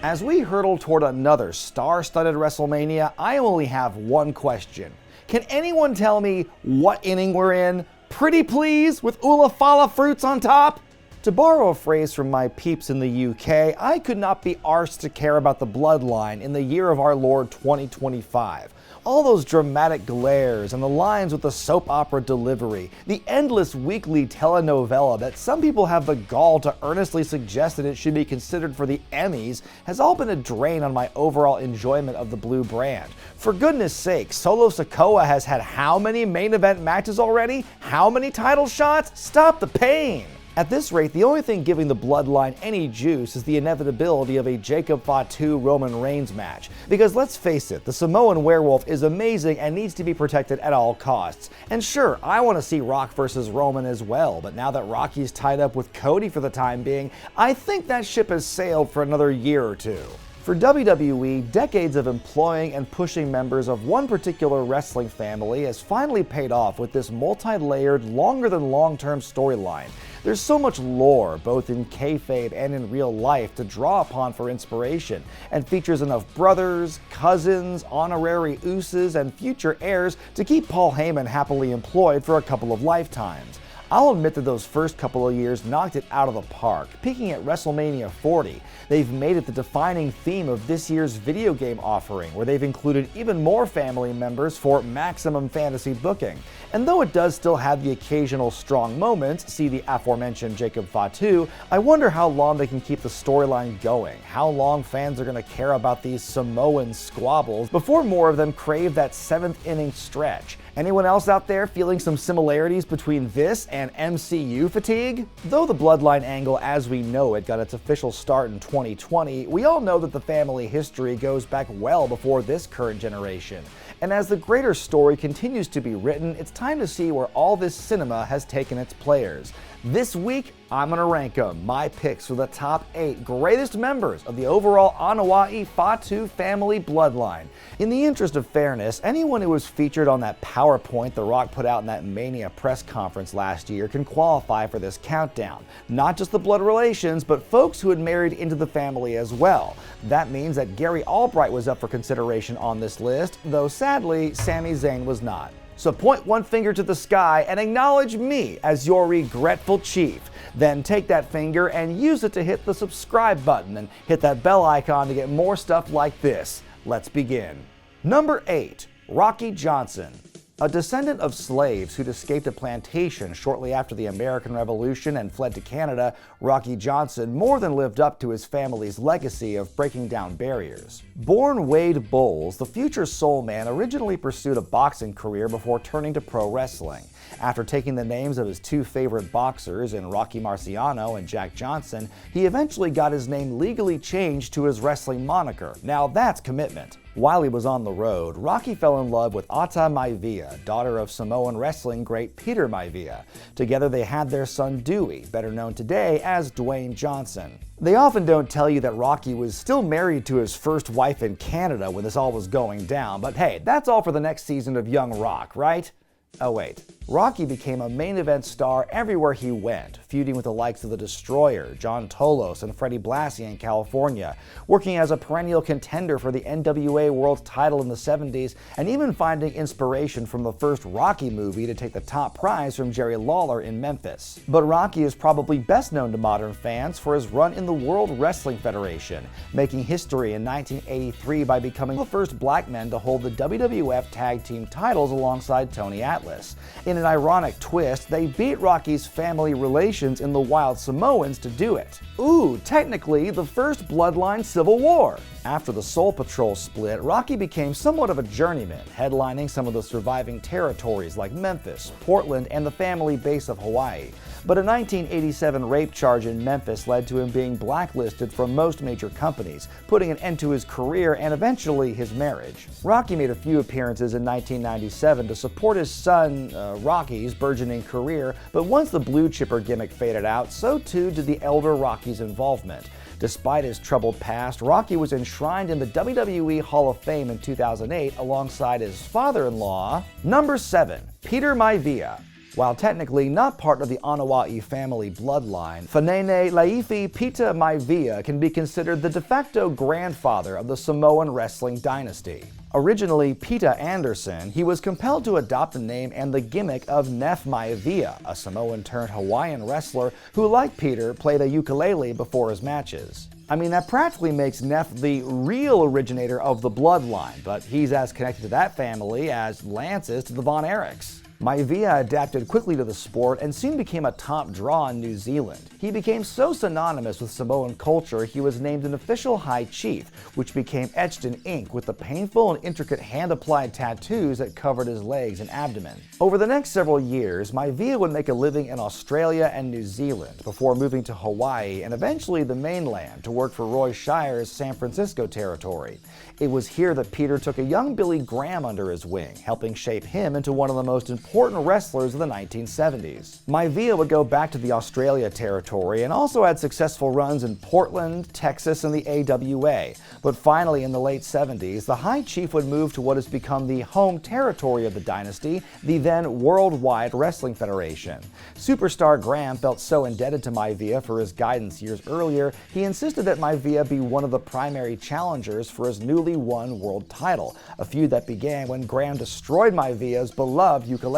As we hurtle toward another star-studded WrestleMania, I only have one question. Can anyone tell me what inning we're in? Pretty please, with Ula-Fala fruits on top? To borrow a phrase from my peeps in the UK, I could not be arsed to care about the Bloodline in the year of our Lord 2025. All those dramatic glares and the lines with the soap opera delivery, the endless weekly telenovela that some people have the gall to earnestly suggest that it should be considered for the Emmys, has all been a drain on my overall enjoyment of the blue brand. For goodness sake, Solo Sikoa has had how many main event matches already? How many title shots? Stop the pain! At this rate, the only thing giving the Bloodline any juice is the inevitability of a Jacob-Fatu Roman Reigns match. Because let's face it, the Samoan werewolf is amazing and needs to be protected at all costs. And sure, I want to see Rock versus Roman as well, but now that Rocky's tied up with Cody for the time being, I think that ship has sailed for another year or two. For WWE, decades of employing and pushing members of one particular wrestling family has finally paid off with this multi-layered, longer-than-long-term storyline. There's so much lore, both in kayfabe and in real life, to draw upon for inspiration, and features enough brothers, cousins, honorary Usos, and future heirs to keep Paul Heyman happily employed for a couple of lifetimes. I'll admit that those first couple of years knocked it out of the park, peaking at WrestleMania 40. They've made it the defining theme of this year's video game offering, where they've included even more family members for maximum fantasy booking. And though it does still have the occasional strong moments, see the aforementioned Jacob-Fatu, I wonder how long they can keep the storyline going, how long fans are going to care about these Samoan squabbles before more of them crave that 7th inning stretch. Anyone else out there feeling some similarities between this and MCU fatigue? Though the Bloodline angle as we know it got its official start in 2020, we all know that the family history goes back well before this current generation. And as the greater story continues to be written, it's time to see where all this cinema has taken its players. This week, I'm going to rank them, my picks for the top 8 greatest members of the overall Anoa'i-Fatu family bloodline. In the interest of fairness, anyone who was featured on that PowerPoint The Rock put out in that Mania press conference last year can qualify for this countdown. Not just the blood relations, but folks who had married into the family as well. That means that Gary Albright was up for consideration on this list, though sadly, Sami Zayn was not. So point one finger to the sky and acknowledge me as your regretful chief. Then take that finger and use it to hit the subscribe button and hit that bell icon to get more stuff like this. Let's begin. Number 8. Rocky Johnson. A descendant of slaves who'd escaped a plantation shortly after the American Revolution and fled to Canada, Rocky Johnson more than lived up to his family's legacy of breaking down barriers. Born Wade Bowles, the future Soul Man originally pursued a boxing career before turning to pro wrestling. After taking the names of his 2 favorite boxers in Rocky Marciano and Jack Johnson, he eventually got his name legally changed to his wrestling moniker. Now that's commitment. While he was on the road, Rocky fell in love with Ata Maivia, daughter of Samoan wrestling great Peter Maivia. Together they had their son Dewey, better known today as Dwayne Johnson. They often don't tell you that Rocky was still married to his first wife in Canada when this all was going down, but hey, that's all for the next season of Young Rock, right? Oh wait, Rocky became a main event star everywhere he went, feuding with the likes of The Destroyer, John Tolos, and Freddie Blassie in California, working as a perennial contender for the NWA World title in the 70s, and even finding inspiration from the first Rocky movie to take the top prize from Jerry Lawler in Memphis. But Rocky is probably best known to modern fans for his run in the World Wrestling Federation, making history in 1983 by becoming the first black man to hold the WWF Tag Team titles alongside Tony Atlas. In an ironic twist, they beat Rocky's family relations in the Wild Samoans to do it. Ooh, technically the first Bloodline Civil War. After the Soul Patrol split, Rocky became somewhat of a journeyman, headlining some of the surviving territories like Memphis, Portland, and the family base of Hawaii. But a 1987 rape charge in Memphis led to him being blacklisted from most major companies, putting an end to his career and eventually his marriage. Rocky made a few appearances in 1997 to support his son, Rocky's burgeoning career, but once the blue chipper gimmick faded out, so too did the elder Rocky's involvement. Despite his troubled past, Rocky was enshrined in the WWE Hall of Fame in 2008 alongside his father-in-law. Number 7. Peter Maivia. While technically not part of the Anoa'i family bloodline, Fanene Laifi Pita Maivia can be considered the de facto grandfather of the Samoan wrestling dynasty. Originally Pita Anderson, he was compelled to adopt the name and the gimmick of Nef Maivia, a Samoan-turned-Hawaiian wrestler who, like Peter, played a ukulele before his matches. I mean, that practically makes Nef the real originator of the bloodline, but he's as connected to that family as Lance is to the Von Erichs. Maivia adapted quickly to the sport and soon became a top draw in New Zealand. He became so synonymous with Samoan culture, he was named an official High Chief, which became etched in ink with the painful and intricate hand-applied tattoos that covered his legs and abdomen. Over the next several years, Maivia would make a living in Australia and New Zealand before moving to Hawaii and eventually the mainland to work for Roy Shire's San Francisco territory. It was here that Peter took a young Billy Graham under his wing, helping shape him into one of the most important wrestlers of the 1970s. Maivia would go back to the Australia territory and also had successful runs in Portland, Texas, and the AWA. But finally, in the late 70s, the High Chief would move to what has become the home territory of the dynasty, the then Worldwide Wrestling Federation. Superstar Graham felt so indebted to Maivia for his guidance years earlier, he insisted that Maivia be one of the primary challengers for his newly won world title, a feud that began when Graham destroyed Maivia's beloved ukulele.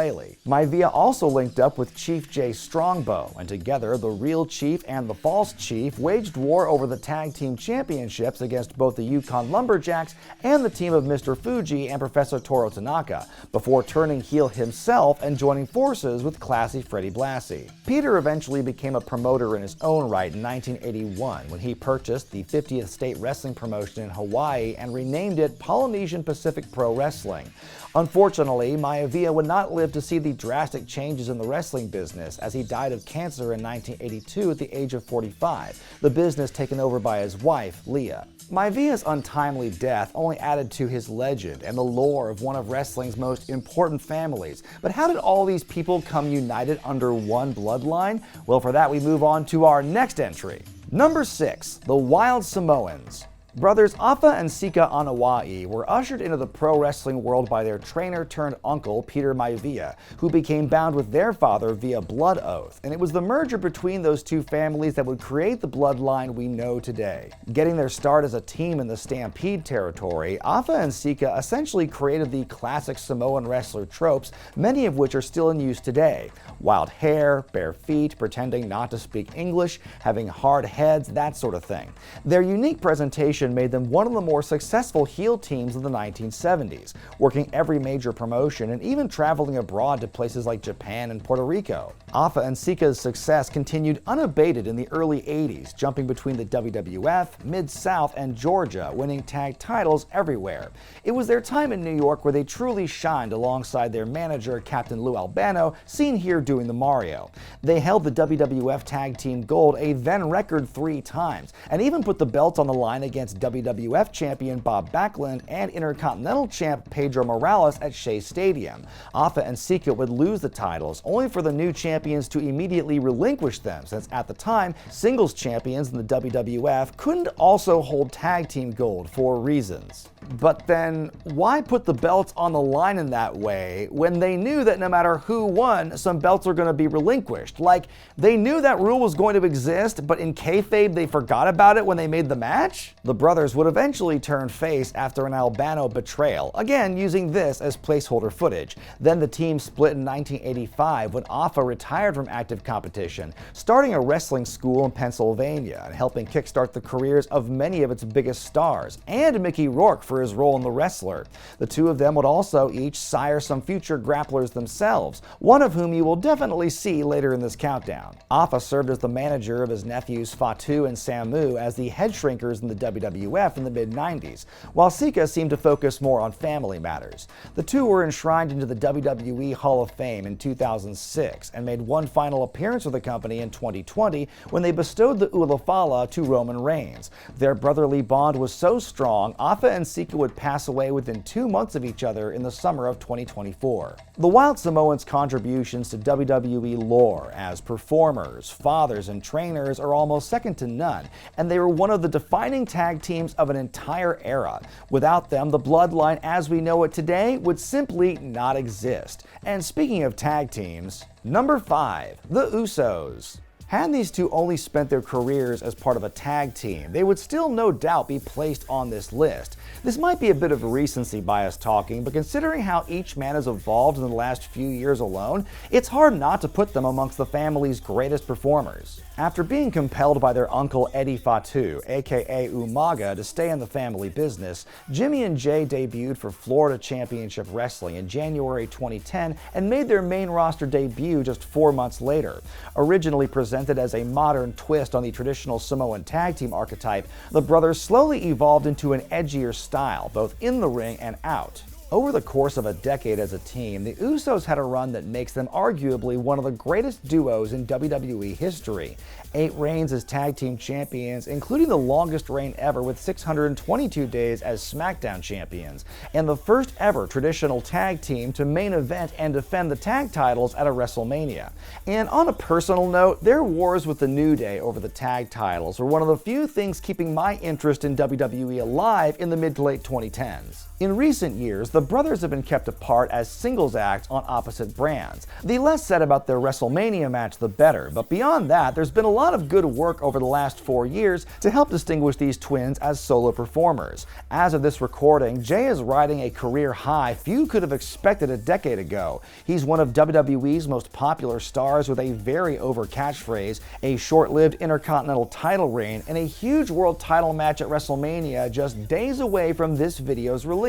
Maivia also linked up with Chief Jay Strongbow, and together the real Chief and the false Chief waged war over the tag team championships against both the Yukon Lumberjacks and the team of Mr. Fuji and Professor Toru Tanaka, before turning heel himself and joining forces with classy Freddie Blassie. Peter eventually became a promoter in his own right in 1981 when he purchased the 50th state wrestling promotion in Hawaii and renamed it Polynesian Pacific Pro Wrestling. Unfortunately, Maivia would not live to see the drastic changes in the wrestling business as he died of cancer in 1982 at the age of 45, the business taken over by his wife, Leah. Maivia's untimely death only added to his legend and the lore of one of wrestling's most important families. But how did all these people come united under one bloodline? Well, for that we move on to our next entry. Number 6, the Wild Samoans. Brothers Afa and Sika Anoa'i were ushered into the pro wrestling world by their trainer-turned-uncle Peter Maivia, who became bound with their father via blood oath, and it was the merger between those two families that would create the bloodline we know today. Getting their start as a team in the Stampede territory, Afa and Sika essentially created the classic Samoan wrestler tropes, many of which are still in use today. Wild hair, bare feet, pretending not to speak English, having hard heads, that sort of thing. Their unique presentation made them one of the more successful heel teams of the 1970s, working every major promotion and even traveling abroad to places like Japan and Puerto Rico. Afa and Sika's success continued unabated in the early 80s, jumping between the WWF, Mid-South, and Georgia, winning tag titles everywhere. It was their time in New York where they truly shined alongside their manager, Captain Lou Albano, seen here doing the Mario. They held the WWF Tag Team Gold a then record 3 times, and even put the belts on the line against WWF champion Bob Backlund and Intercontinental champ Pedro Morales at Shea Stadium. Afa and Sika would lose the titles, only for the new champions to immediately relinquish them, since at the time, singles champions in the WWF couldn't also hold tag team gold for reasons. But then, why put the belts on the line in that way when they knew that no matter who won, some belts were going to be relinquished? Like, they knew that rule was going to exist, but in kayfabe they forgot about it when they made the match? The brothers would eventually turn face after an Albano betrayal, again using this as placeholder footage. Then the team split in 1985 when Afa retired from active competition, starting a wrestling school in Pennsylvania and helping kickstart the careers of many of its biggest stars, and Mickey Rourke for his role in The Wrestler. The two of them would also each sire some future grapplers themselves, one of whom you will definitely see later in this countdown. Afa served as the manager of his nephews Fatu and Samu as the head shrinkers in the WWF in the mid-90s, while Sika seemed to focus more on family matters. The two were enshrined into the WWE Hall of Fame in 2006 and made one final appearance with the company in 2020 when they bestowed the Ulafala to Roman Reigns. Their brotherly bond was so strong, Afa and Sika would pass away within 2 months of each other in the summer of 2024. The Wild Samoans' contributions to WWE lore as performers, fathers, and trainers are almost second to none, and they were one of the defining tag tag teams of an entire era. Without them, the Bloodline as we know it today would simply not exist. And speaking of tag teams, number 5, the Usos. Had these two only spent their careers as part of a tag team, they would still no doubt be placed on this list. This might be a bit of recency bias talking, but considering how each man has evolved in the last few years alone, it's hard not to put them amongst the family's greatest performers. After being compelled by their uncle Anoa'i-Fatu, aka Umaga, to stay in the family business, Jimmy and Jay debuted for Florida Championship Wrestling in January 2010 and made their main roster debut just 4 months later. Originally presented as a modern twist on the traditional Samoan tag team archetype, the brothers slowly evolved into an edgier style, both in the ring and out. Over the course of a decade as a team, the Usos had a run that makes them arguably one of the greatest duos in WWE history. 8 reigns as tag team champions, including the longest reign ever with 622 days as SmackDown champions, and the first ever traditional tag team to main event and defend the tag titles at a WrestleMania. And on a personal note, their wars with the New Day over the tag titles were one of the few things keeping my interest in WWE alive in the mid to late 2010s. In recent years, the brothers have been kept apart as singles acts on opposite brands. The less said about their WrestleMania match, the better, but beyond that, there's been a lot of good work over the last 4 years to help distinguish these twins as solo performers. As of this recording, Jay is riding a career high few could have expected a decade ago. He's one of WWE's most popular stars with a very over catchphrase, a short-lived Intercontinental title reign, and a huge world title match at WrestleMania just days away from this video's release.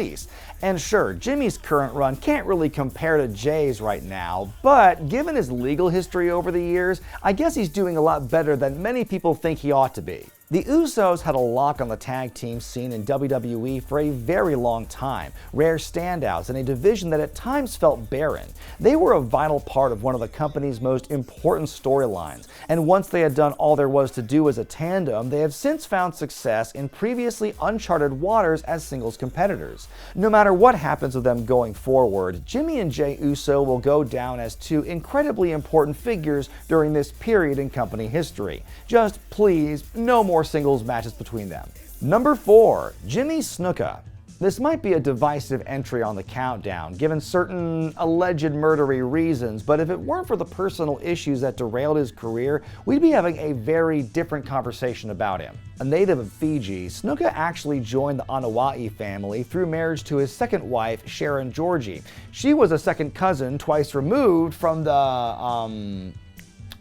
And sure, Jimmy's current run can't really compare to Jay's right now, but given his legal history over the years, I guess he's doing a lot better than many people think he ought to be. The Usos had a lock on the tag team scene in WWE for a very long time, rare standouts in a division that at times felt barren. They were a vital part of one of the company's most important storylines, and once they had done all there was to do as a tandem, they have since found success in previously uncharted waters as singles competitors. No matter what happens with them going forward, Jimmy and Jay Uso will go down as two incredibly important figures during this period in company history. Just please, no more singles matches between them. Number 4, Jimmy Snuka. This might be a divisive entry on the countdown, given certain alleged murdery reasons, but if it weren't for the personal issues that derailed his career, we'd be having a very different conversation about him. A native of Fiji, Snuka actually joined the Anoa'i family through marriage to his second wife, Sharon Georgie. She was a second cousin twice removed from the,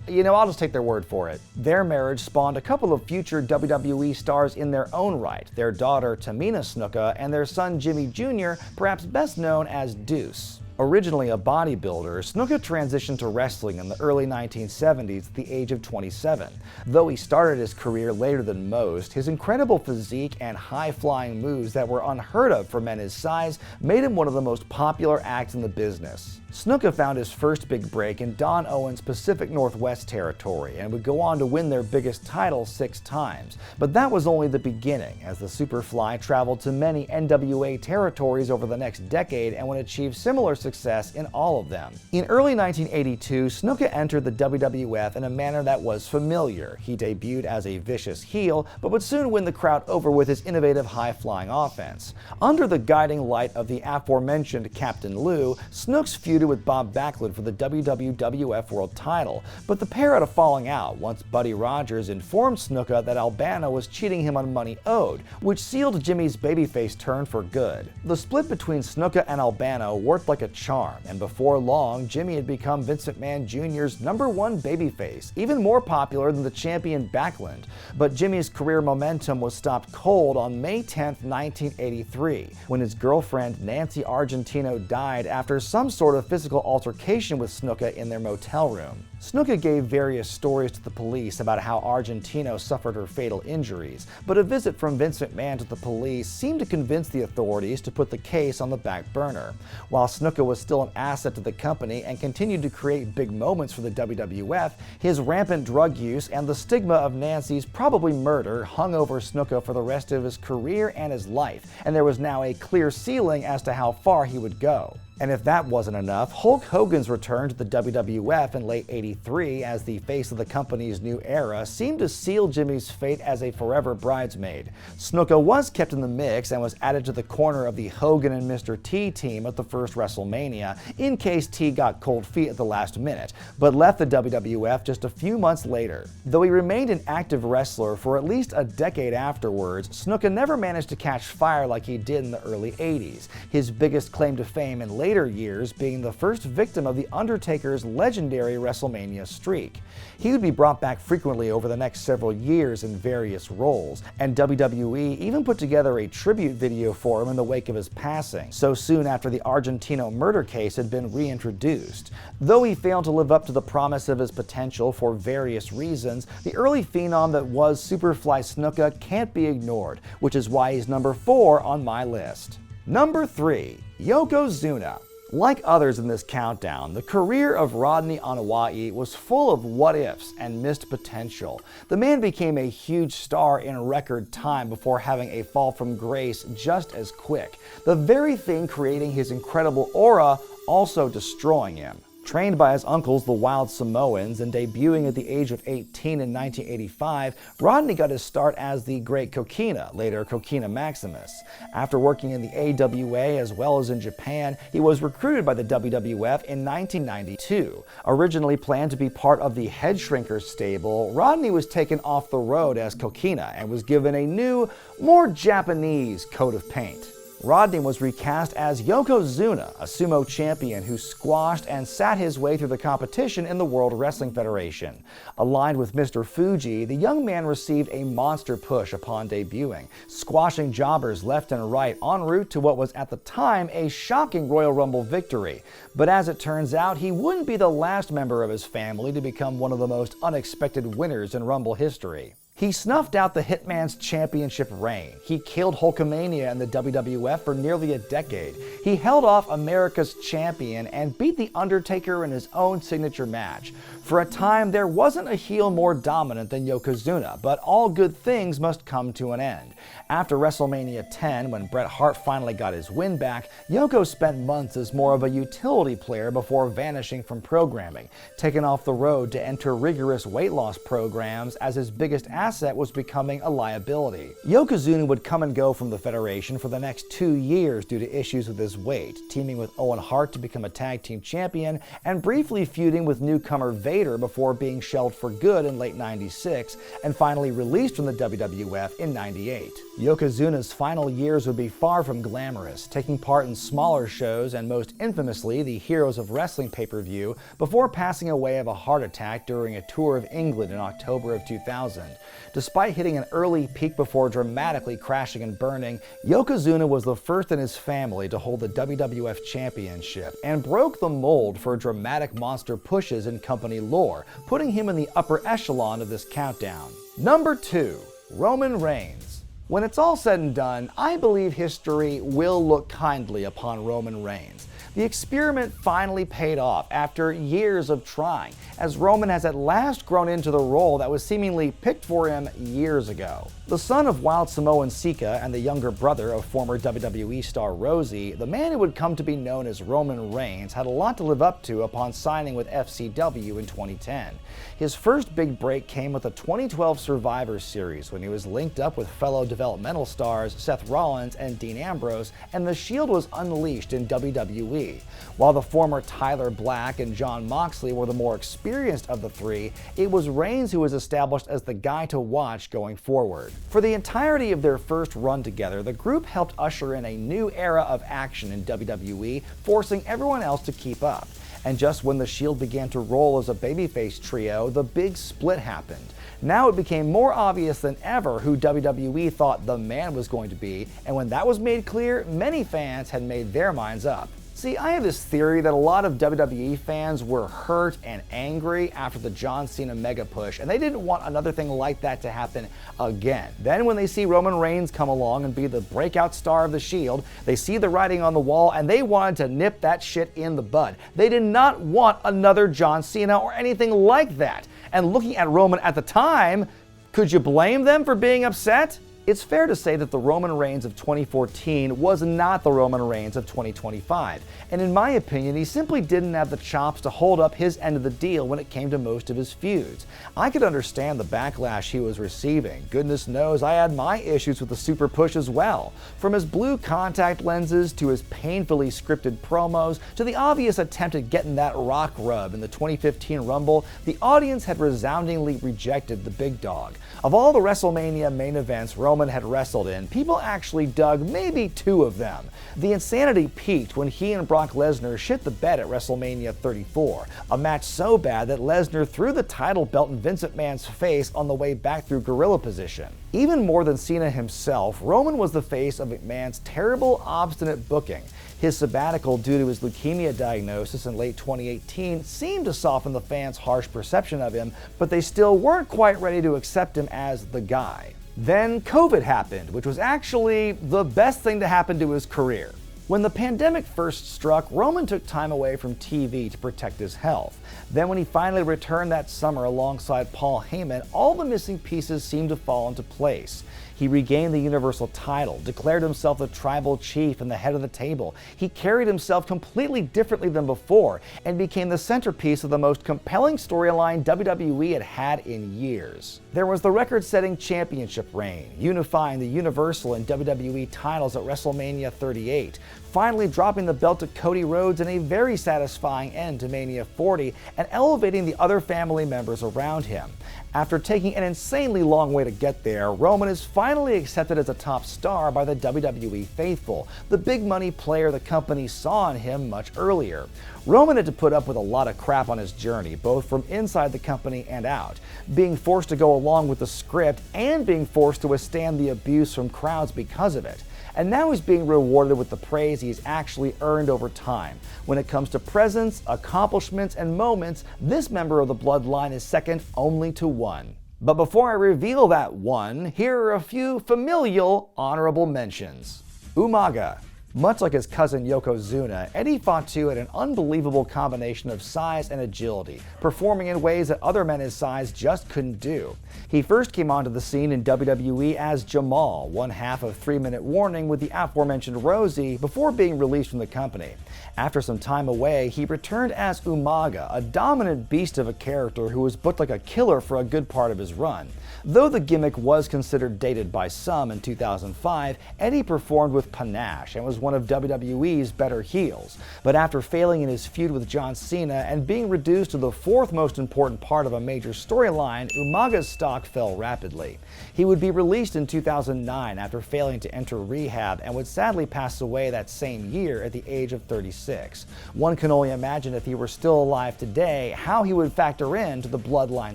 I'll just take their word for it. Their marriage spawned a couple of future WWE stars in their own right, their daughter Tamina Snuka and their son Jimmy Jr., perhaps best known as Deuce. Originally a bodybuilder, Snuka transitioned to wrestling in the early 1970s at the age of 27. Though he started his career later than most, his incredible physique and high-flying moves that were unheard of for men his size made him one of the most popular acts in the business. Snuka found his first big break in Don Owen's Pacific Northwest territory and would go on to win their biggest title 6 times. But that was only the beginning, as the Superfly traveled to many NWA territories over the next decade and would achieve similar success in all of them. In early 1982, Snuka entered the WWF in a manner that was familiar. He debuted as a vicious heel, but would soon win the crowd over with his innovative high-flying offense. Under the guiding light of the aforementioned Captain Lou, Snooks feuded with Bob Backlund for the WWF World title, but the pair had a falling out once Buddy Rogers informed Snuka that Albano was cheating him on money owed, which sealed Jimmy's babyface turn for good. The split between Snuka and Albano worked like a charm, and before long, Jimmy had become Vince McMahon Jr.'s #1 babyface, even more popular than the champion Backlund. But Jimmy's career momentum was stopped cold on May 10, 1983, when his girlfriend Nancy Argentino died after some sort of physical altercation with Snuka in their motel room. Snuka gave various stories to the police about how Argentino suffered her fatal injuries, but a visit from Vince McMahon to the police seemed to convince the authorities to put the case on the back burner. While Snuka was still an asset to the company and continued to create big moments for the WWF, his rampant drug use and the stigma of Nancy's probably murder hung over Snuka for the rest of his career and his life, and there was now a clear ceiling as to how far he would go. And if that wasn't enough, Hulk Hogan's return to the WWF in late '83 as the face of the company's new era seemed to seal Jimmy's fate as a forever bridesmaid. Snuka was kept in the mix and was added to the corner of the Hogan and Mr. T team at the first WrestleMania in case T got cold feet at the last minute, but left the WWF just a few months later. Though he remained an active wrestler for at least a decade afterwards, Snuka never managed to catch fire like he did in the early '80s, his biggest claim to fame in later years being the first victim of The Undertaker's legendary WrestleMania streak. He would be brought back frequently over the next several years in various roles, and WWE even put together a tribute video for him in the wake of his passing, so soon after the Argentino murder case had been reintroduced. Though he failed to live up to the promise of his potential for various reasons, the early phenom that was Superfly Snuka can't be ignored, which is why he's number 4 on my list. Number 3. Yokozuna. Like others in this countdown, the career of Rodney Anoa'i was full of what-ifs and missed potential. The man became a huge star in record time before having a fall from grace just as quick, the very thing creating his incredible aura also destroying him. Trained by his uncles, the Wild Samoans, and debuting at the age of 18 in 1985, Rodney got his start as the Great Coquina, later Coquina Maximus. After working in the AWA as well as in Japan, he was recruited by the WWF in 1992. Originally planned to be part of the Head Shrinkers stable, Rodney was taken off the road as Coquina and was given a new, more Japanese coat of paint. Rodney was recast as Yokozuna, a sumo champion who squashed and sat his way through the competition in the World Wrestling Federation. Aligned with Mr. Fuji, the young man received a monster push upon debuting, squashing jobbers left and right en route to what was at the time a shocking Royal Rumble victory. But as it turns out, he wouldn't be the last member of his family to become one of the most unexpected winners in Rumble history. He snuffed out the Hitman's championship reign. He killed Hulkamania in the WWF for nearly a decade. He held off America's champion and beat The Undertaker in his own signature match. For a time, there wasn't a heel more dominant than Yokozuna, but all good things must come to an end. After WrestleMania 10, when Bret Hart finally got his win back, Yoko spent months as more of a utility player before vanishing from programming, taking off the road to enter rigorous weight loss programs as his biggest asset was becoming a liability. Yokozuna would come and go from the Federation for the next 2 years due to issues with his weight, teaming with Owen Hart to become a tag team champion, and briefly feuding with newcomer Vader before being shelved for good in late '96, and finally released from the WWF in '98. Yokozuna's final years would be far from glamorous, taking part in smaller shows and most infamously the Heroes of Wrestling pay-per-view before passing away of a heart attack during a tour of England in October of 2000. Despite hitting an early peak before dramatically crashing and burning, Yokozuna was the first in his family to hold the WWF Championship and broke the mold for dramatic monster pushes in company lore, putting him in the upper echelon of this countdown. Number 2. Roman Reigns. When it's all said and done, I believe history will look kindly upon Roman Reigns. The experiment finally paid off after years of trying, as Roman has at last grown into the role that was seemingly picked for him years ago. The son of Wild Samoan Sika and the younger brother of former WWE star Rosie, the man who would come to be known as Roman Reigns had a lot to live up to upon signing with FCW in 2010. His first big break came with the 2012 Survivor Series when he was linked up with fellow developmental stars Seth Rollins and Dean Ambrose, and the Shield was unleashed in WWE. While the former Tyler Black and Jon Moxley were the more experienced of the three, it was Reigns who was established as the guy to watch going forward. For the entirety of their first run together, the group helped usher in a new era of action in WWE, forcing everyone else to keep up. And just when the Shield began to roll as a babyface trio, the big split happened. Now it became more obvious than ever who WWE thought the man was going to be, and when that was made clear, many fans had made their minds up. See, I have this theory that a lot of WWE fans were hurt and angry after the John Cena mega push, and they didn't want another thing like that to happen again. Then when they see Roman Reigns come along and be the breakout star of the Shield, they see the writing on the wall and they wanted to nip that shit in the bud. They did not want another John Cena or anything like that. And looking at Roman at the time, could you blame them for being upset? It's fair to say that the Roman Reigns of 2014 was not the Roman Reigns of 2025, and in my opinion, he simply didn't have the chops to hold up his end of the deal when it came to most of his feuds. I could understand the backlash he was receiving. Goodness knows I had my issues with the super push as well. From his blue contact lenses to his painfully scripted promos to the obvious attempt at getting that rock rub in the 2015 Rumble, the audience had resoundingly rejected the big dog. Of all the WrestleMania main events Roman had wrestled in, people actually dug maybe 2 of them. The insanity peaked when he and Brock Lesnar shit the bed at WrestleMania 34, a match so bad that Lesnar threw the title belt in Vince McMahon's face on the way back through gorilla position. Even more than Cena himself, Roman was the face of McMahon's terrible, obstinate booking. His sabbatical due to his leukemia diagnosis in late 2018 seemed to soften the fans' harsh perception of him, but they still weren't quite ready to accept him as the guy. Then COVID happened, which was actually the best thing to happen to his career. When the pandemic first struck, Roman took time away from TV to protect his health. Then when he finally returned that summer alongside Paul Heyman, all the missing pieces seemed to fall into place. He regained the Universal title, declared himself the tribal chief and the head of the table. He carried himself completely differently than before and became the centerpiece of the most compelling storyline WWE had had in years. There was the record-setting championship reign, unifying the Universal and WWE titles at WrestleMania 38, finally dropping the belt to Cody Rhodes in a very satisfying end to Mania 40, and elevating the other family members around him. After taking an insanely long way to get there, Roman is finally accepted as a top star by the WWE faithful, the big money player the company saw in him much earlier. Roman had to put up with a lot of crap on his journey, both from inside the company and out, being forced to go along with the script and being forced to withstand the abuse from crowds because of it. And now he's being rewarded with the praise he's actually earned over time. When it comes to presence, accomplishments, and moments, this member of the Bloodline is second only to one. But before I reveal that one, here are a few familial honorable mentions. Umaga. Much like his cousin Yokozuna, Anoa'i-Fatu had an unbelievable combination of size and agility, performing in ways that other men his size just couldn't do. He first came onto the scene in WWE as Jamal, one half of 3 Minute Warning with the aforementioned Rosie, before being released from the company. After some time away, he returned as Umaga, a dominant beast of a character who was booked like a killer for a good part of his run. Though the gimmick was considered dated by some in 2005, Eddie performed with panache and was one of WWE's better heels. But after failing in his feud with John Cena and being reduced to the 4th most important part of a major storyline, Umaga's stock fell rapidly. He would be released in 2009 after failing to enter rehab and would sadly pass away that same year at the age of 36. One can only imagine if he were still alive today how he would factor into the Bloodline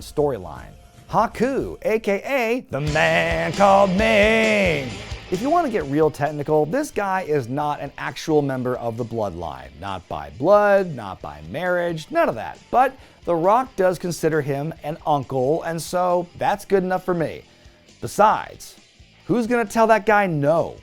storyline. Haku, aka the man called Ming. If you want to get real technical, this guy is not an actual member of the Bloodline. Not by blood, not by marriage, none of that. But The Rock does consider him an uncle, and so that's good enough for me. Besides, who's gonna tell that guy no?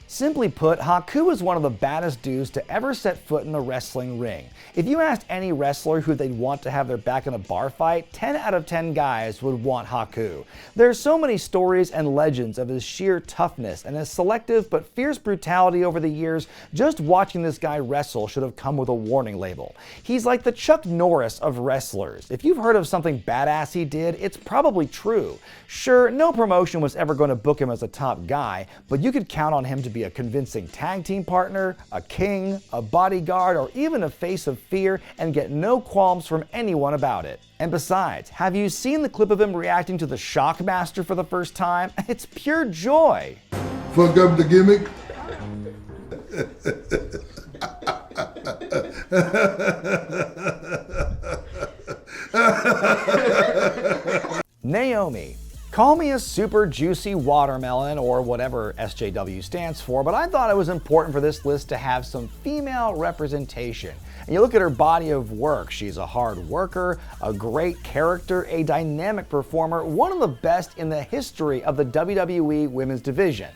Simply put, Haku is one of the baddest dudes to ever set foot in the wrestling ring. If you asked any wrestler who they'd want to have their back in a bar fight, 10 out of 10 guys would want Haku. There's so many stories and legends of his sheer toughness and his selective but fierce brutality over the years. Just watching this guy wrestle should have come with a warning label. He's like the Chuck Norris of wrestlers. If you've heard of something badass he did, it's probably true. Sure, no promotion was ever going to book him as a top guy, but you could count on him to be a convincing tag team partner, a king, a bodyguard, or even a face of fear, and get no qualms from anyone about it. And besides, have you seen the clip of him reacting to the Shockmaster for the first time? It's pure joy. Fuck up the gimmick. Naomi. Call me a super juicy watermelon or whatever SJW stands for, but I thought it was important for this list to have some female representation. And you look at her body of work, she's a hard worker, a great character, a dynamic performer, one of the best in the history of the WWE women's division.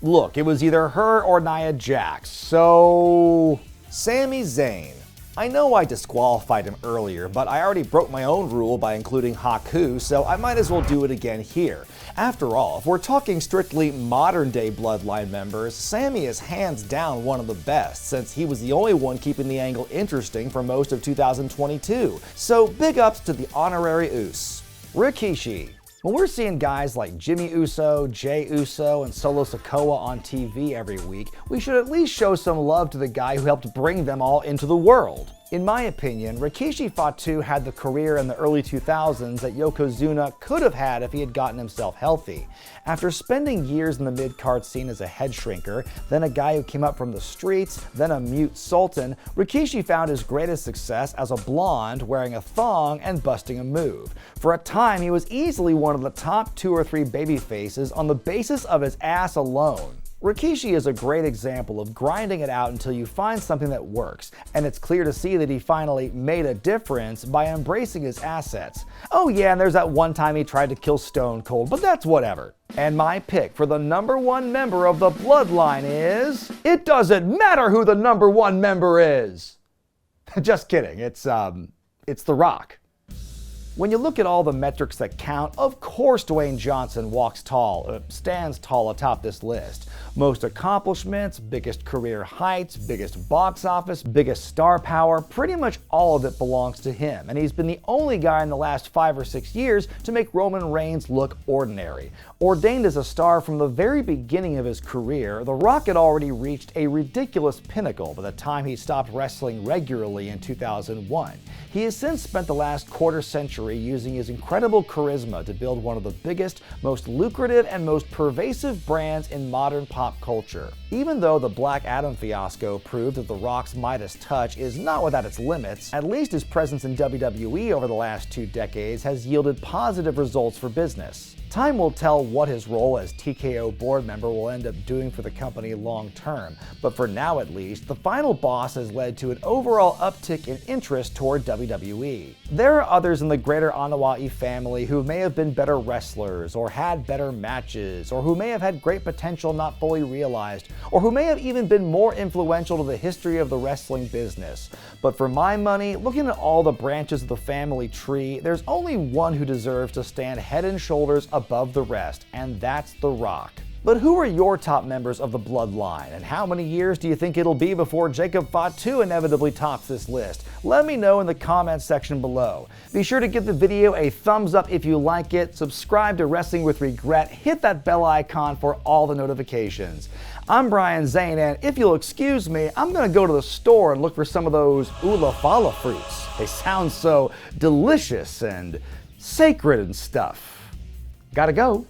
Look, it was either her or Nia Jax, so Sami Zayn. I know I disqualified him earlier, but I already broke my own rule by including Haku, so I might as well do it again here. After all, if we're talking strictly modern-day Bloodline members, Sammy is hands down one of the best, since he was the only one keeping the angle interesting for most of 2022. So big ups to the honorary Uce. Rikishi. When we're seeing guys like Jimmy Uso, Jey Uso, and Solo Sikoa on TV every week, we should at least show some love to the guy who helped bring them all into the world. In my opinion, Rikishi-Fatu had the career in the early 2000s that Yokozuna could have had if he had gotten himself healthy. After spending years in the mid-card scene as a head shrinker, then a guy who came up from the streets, then a mute sultan, Rikishi found his greatest success as a blonde wearing a thong and busting a move. For a time, he was easily one of the top 2 or 3 baby faces on the basis of his ass alone. Rikishi is a great example of grinding it out until you find something that works, and it's clear to see that he finally made a difference by embracing his assets. Oh yeah, and there's that one time he tried to kill Stone Cold, but that's whatever. And my pick for the #1 member of the Bloodline is... It doesn't matter who the #1 member is! Just kidding, it's The Rock. When you look at all the metrics that count, of course Dwayne Johnson stands tall atop this list. Most accomplishments, biggest career heights, biggest box office, biggest star power, pretty much all of it belongs to him, and he's been the only guy in the last 5 or 6 years to make Roman Reigns look ordinary. Ordained as a star from the very beginning of his career, The Rock had already reached a ridiculous pinnacle by the time he stopped wrestling regularly in 2001. He has since spent the last quarter century using his incredible charisma to build one of the biggest, most lucrative, and most pervasive brands in modern pop culture. Even though the Black Adam fiasco proved that The Rock's Midas touch is not without its limits, at least his presence in WWE over the last 2 decades has yielded positive results for business. Time will tell what his role as TKO board member will end up doing for the company long term, but for now at least, the final boss has led to an overall uptick in interest toward WWE. There are others in the greater Anoa'i family who may have been better wrestlers, or had better matches, or who may have had great potential not fully realized, or who may have even been more influential to the history of the wrestling business. But for my money, looking at all the branches of the family tree, there's only one who deserves to stand head and shoulders above the rest, and that's The Rock. But who are your top members of the Bloodline, and how many years do you think it'll be before Jacob Fatu inevitably tops this list? Let me know in the comments section below. Be sure to give the video a thumbs up if you like it, subscribe to Wrestling with Regret, hit that bell icon for all the notifications. I'm Brian Zane, and if you'll excuse me, I'm gonna go to the store and look for some of those Ula-Fala fruits. They sound so delicious and sacred and stuff. Gotta go.